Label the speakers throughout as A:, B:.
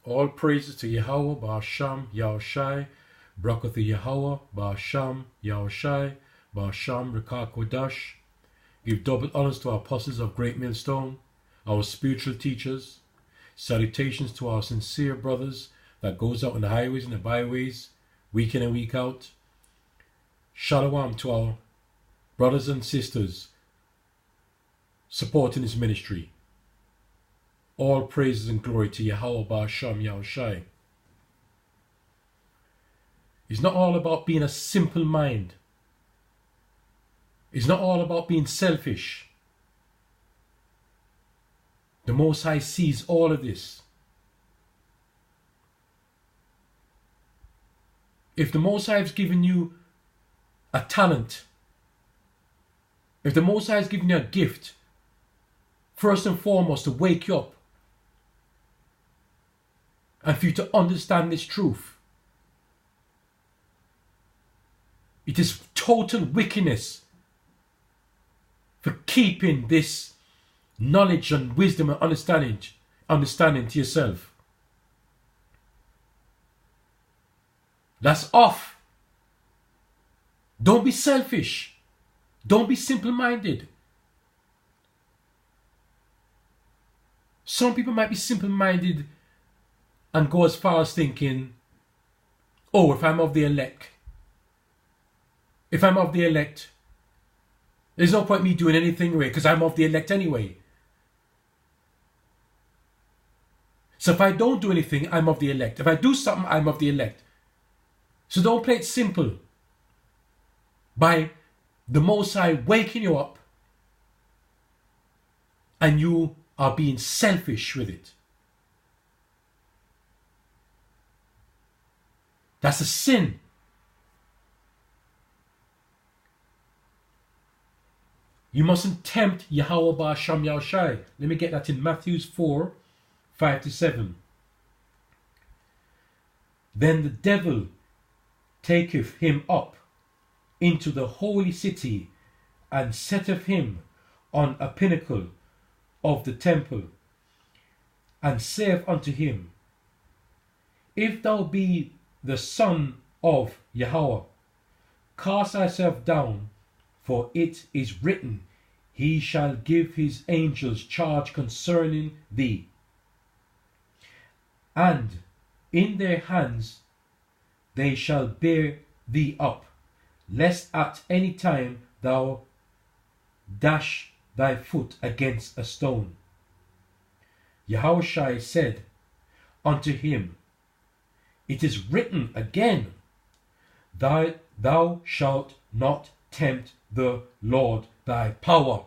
A: All praises to Yahweh, Ba'asham, Yahushai, Barakah to Yahweh, Ba'asham, Yahushai, Ba'asham, Rekah Kodash. Give double honors to our apostles of Great Millstone, our spiritual teachers. Salutations to our sincere brothers that goes out on the highways and the byways, week in and week out. Shalom to our brothers and sisters supporting this ministry. All praises and glory to Yahweh Ba'asham Yahushai. It's not all about being a simple mind. It's not all about being selfish. The Most High sees all of this. If the Most High has given you a talent, if the Most High has given you a gift, first and foremost to wake you up and for you to understand this truth. It is total wickedness for keeping this knowledge and wisdom and understanding to yourself. That's off. Don't be selfish. Don't be simple-minded. Some people might be simple-minded and go as far as thinking, oh, if I'm of the elect, there's no point me doing anything because I'm of the elect anyway. So if I don't do anything, I'm of the elect. If I do something, I'm of the elect. So don't play it simple by the Most High waking you up and you are being selfish with it. That's a sin. You mustn't tempt Yahweh Ba'asham Yahushai. Let me get that in Matthew 4, 5-7. Then the devil taketh him up into the holy city and setteth him on a pinnacle of the temple and saith unto him, If thou be the Son of Yahweh, cast thyself down, for it is written, He shall give his angels charge concerning thee, and in their hands they shall bear thee up, lest at any time thou dash thy foot against a stone. Yahushua said unto him, It is written again, Thou shalt not tempt the Lord thy power.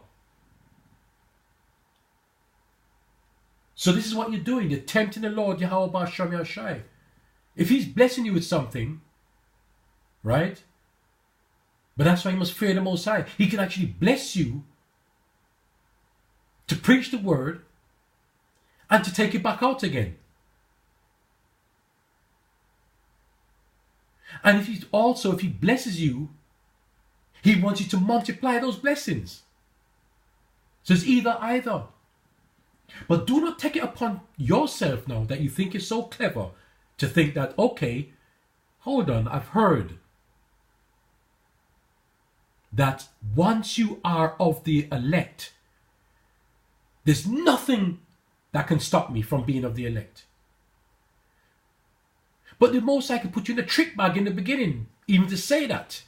A: So this is what you're doing. You're tempting the Lord, Yahweh Ba'asham Yahushai. If he's blessing you with something, right? But that's why you must fear the Most High. He can actually bless you to preach the word and to take it back out again. And if he blesses you, he wants you to multiply those blessings. So it's either. But do not take it upon yourself now that you think you're so clever to think that, okay, hold on, I've heard that once you are of the elect, there's nothing that can stop me from being of the elect. But the Most High could put you in a trick bag in the beginning, even to say that.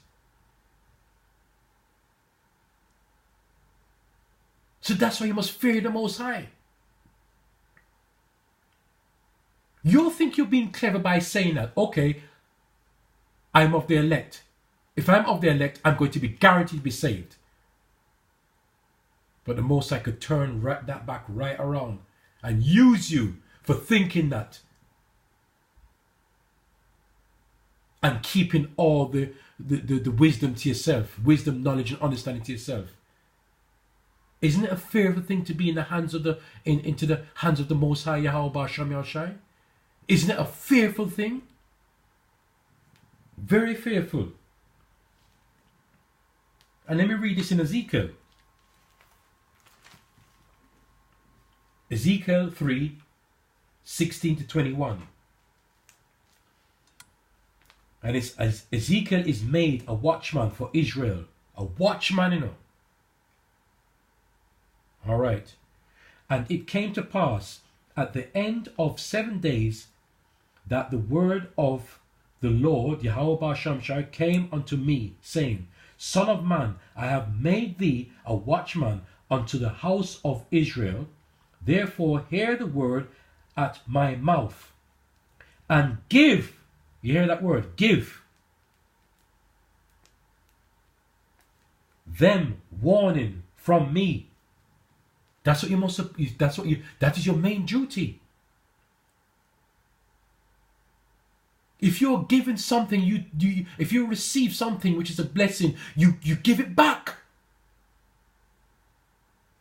A: So that's why you must fear the Most High. You'll think you're being clever by saying that, okay, I'm of the elect. If I'm of the elect, I'm going to be guaranteed to be saved. But the Most High could turn that back right around and use you for thinking that and keeping all the wisdom to yourself, wisdom, knowledge, and understanding to yourself. Isn't it a fearful thing to be in the hands of into the hands of the Most High Yahweh Ba'asham Yahushai? Isn't it a fearful thing? Very fearful. And let me read this in Ezekiel. Ezekiel 3, 16 to 21. And it's as Ezekiel is made a watchman for Israel. A watchman, you know. All right. And it came to pass at the end of 7 days that the word of the Lord, Yahweh Ba'Shamshai, came unto me, saying, Son of man, I have made thee a watchman unto the house of Israel. Therefore hear the word at my mouth, and give, you hear that word, give them warning from me. That's what you must, that is your main duty. If you're given something, if you receive something which is a blessing, you give it back.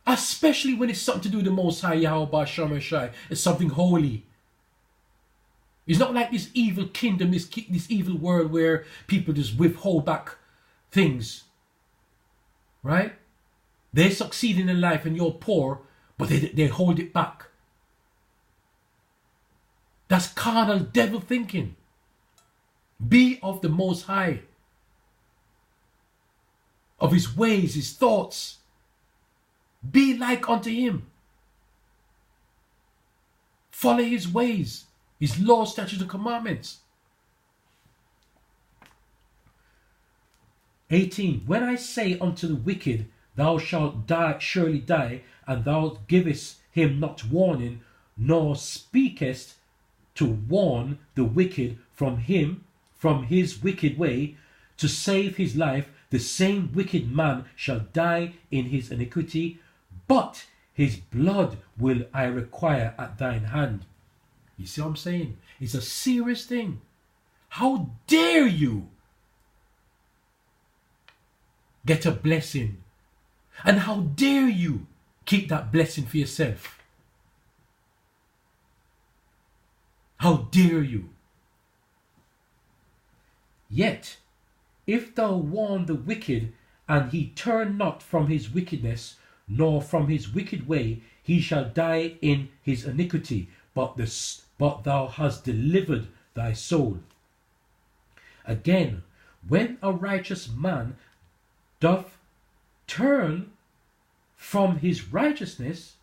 A: Especially when it's something to do with the Most High Yahweh Ba'Shamashai. It's something holy. It's not like this evil kingdom, this evil world where people just withhold back things. Right? They're succeeding in life and you're poor, but they hold it back. That's carnal devil thinking. Be of the Most High, of his ways, his thoughts. Be like unto him. Follow his ways, his laws, statutes, and commandments. 18. When I say unto the wicked, thou shalt die, surely die, and thou givest him not warning, nor speakest to warn the wicked from his wicked way, to save his life, the same wicked man shall die in his iniquity, but his blood will I require at thine hand. You see what I'm saying? It's a serious thing. How dare you get a blessing? And how dare you keep that blessing for yourself? How dare you? Yet, if thou warn the wicked, and he turn not from his wickedness, nor from his wicked way, he shall die in his iniquity, but thou hast delivered thy soul. Again, when a righteous man doth turn from his righteousness,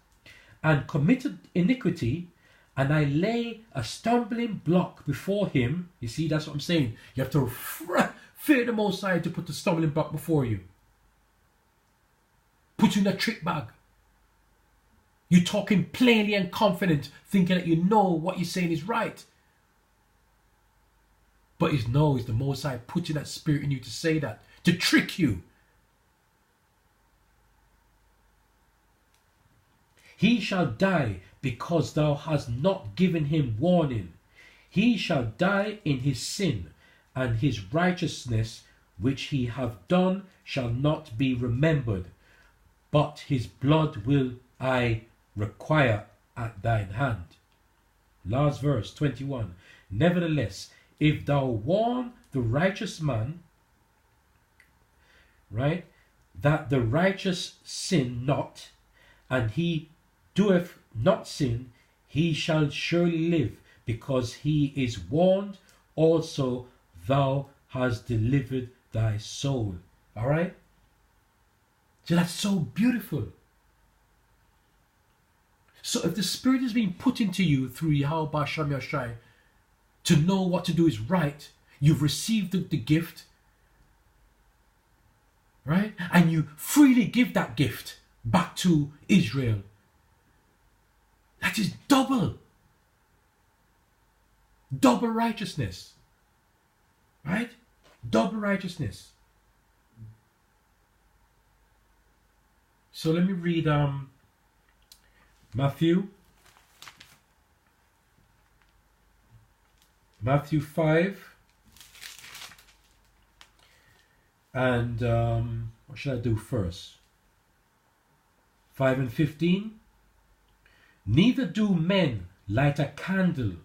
A: and committed iniquity, and I lay a stumbling block before him. You see, that's what I'm saying. You have to fear the Most High to put the stumbling block before you. Put you in a trick bag. You're talking plainly and confident, thinking that you know what you're saying is right. But it's the Most High putting that spirit in you to say that, to trick you. He shall die because thou hast not given him warning. He shall die in his sin, and his righteousness which he hath done shall not be remembered. But his blood will I require at thine hand. Last verse, 21. Nevertheless, if thou warn the righteous man, right, that the righteous sin not, and he doeth not sin, he shall surely live, because he is warned, also thou hast delivered thy soul. All right? So that's so beautiful. So if the Spirit is being put into you through Yahweh Ba'Shem Yashai to know what to do is right, you've received the gift, right? And you freely give that gift back to Israel. That is double righteousness, right? Double righteousness. So let me read Matthew 5, and what should I do first? 5 and 15. Neither do men light a candle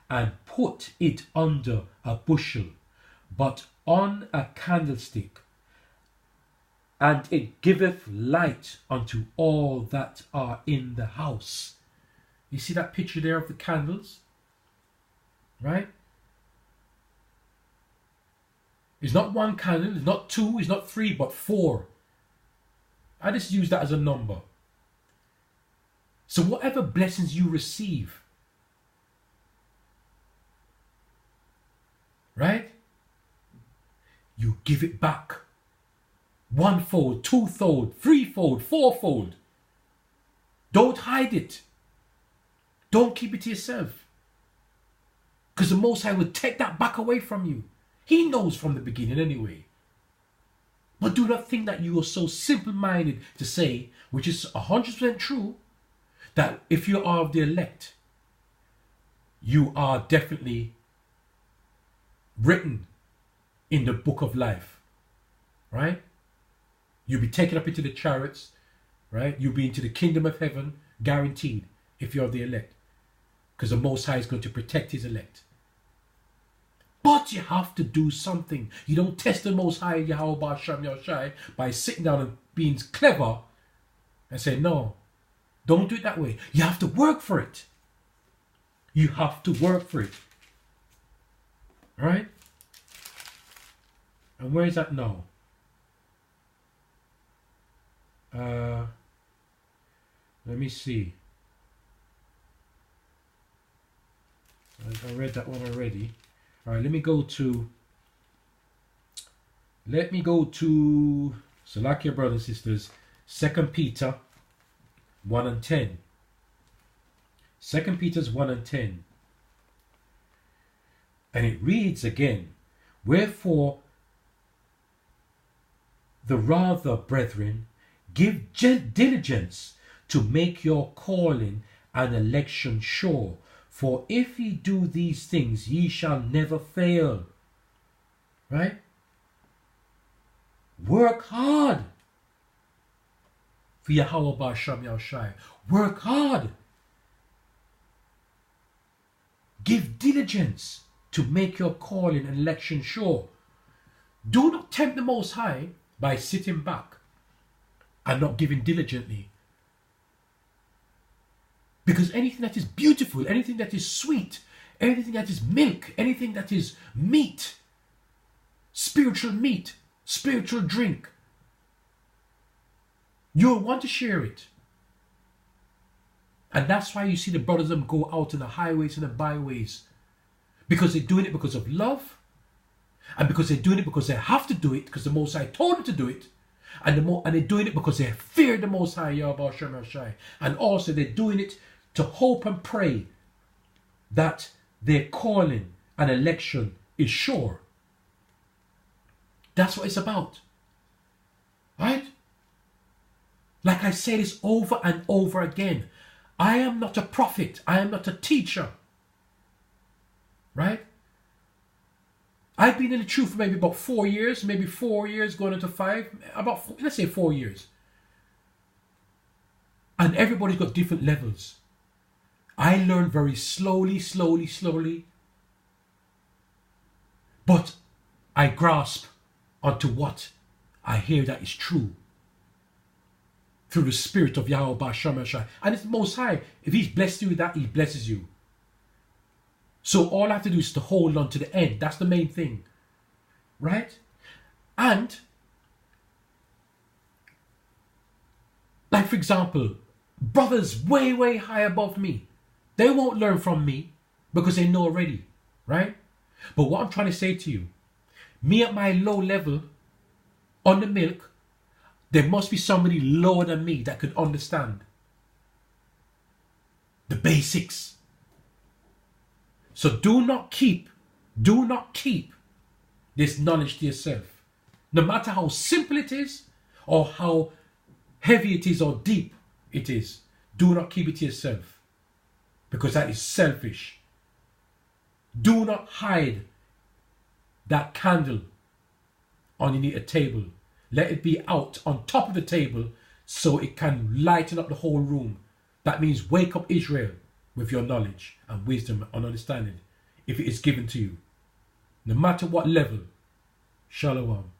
A: and put it under a bushel, but on a candlestick, and it giveth light unto all that are in the house. You see that picture there of the candles? Right? It's not one candle, it's not two, it's not three, but four. I just use that as a number. So whatever blessings you receive, right? You give it back. One-fold, two-fold, three-fold, four-fold. Don't hide it. Don't keep it to yourself. Because the Most High will take that back away from you. He knows from the beginning anyway. But do not think that you are so simple-minded to say, which is 100% true, that if you are of the elect, you are definitely written in the book of life. Right? You'll be taken up into the chariots. Right? You'll be into the kingdom of heaven, guaranteed, if you're of the elect. Because the Most High is going to protect his elect. But you have to do something. You don't test the Most High, Yahweh Ba'Shem Yahushai, by sitting down and being clever and say, no, don't do it that way. You have to work for it. You have to work for it. All right? And where is that now? Let me see. I read that one already. All right, let me go to Salakia, brothers and sisters, 2 Peter 1 and 10. 2 Peter's 1 and 10. And it reads again, wherefore the rather, brethren, give diligence to make your calling and election sure. For if ye do these things, ye shall never fail. Right? Work hard for Yahweh Ba'Shem Yahushai. Work hard. Give diligence to make your calling and election sure. Do not tempt the Most High by sitting back and not giving diligently. Because anything that is beautiful, anything that is sweet, anything that is milk, anything that is meat, spiritual drink, you'll want to share it. And that's why you see the brothers them go out in the highways and the byways. Because they're doing it because of love. And because they're doing it because they have to do it, because the Most High told them to do it. And they're doing it because they fear the Most High, Yahweh Shem Shai. And also they're doing it to hope and pray that their calling and election is sure. That's what it's about. Right? Like I say this over and over again. I am not a prophet. I am not a teacher. Right? I've been in the truth for maybe about 4 years, maybe 4 years going into 5, let's say 4 years. And everybody's got different levels. I learn very slowly. But I grasp onto what I hear that is true. Through the spirit of Yahweh Ba'Shem Yahushai. And it's the Most High. If he's blessed you with that, he blesses you. So all I have to do is to hold on to the end. That's the main thing. Right? And, like for example, brothers way high above me, they won't learn from me because they know already. Right? But what I'm trying to say to you, me at my low level on the milk, there must be somebody lower than me that could understand the basics. So do not keep this knowledge to yourself. No matter how simple it is, or how heavy it is, or deep it is, do not keep it to yourself. Because that is selfish. Do not hide that candle underneath a table. Let it be out on top of the table so it can lighten up the whole room. That means wake up Israel with your knowledge and wisdom and understanding, if it is given to you. No matter what level. Shalom.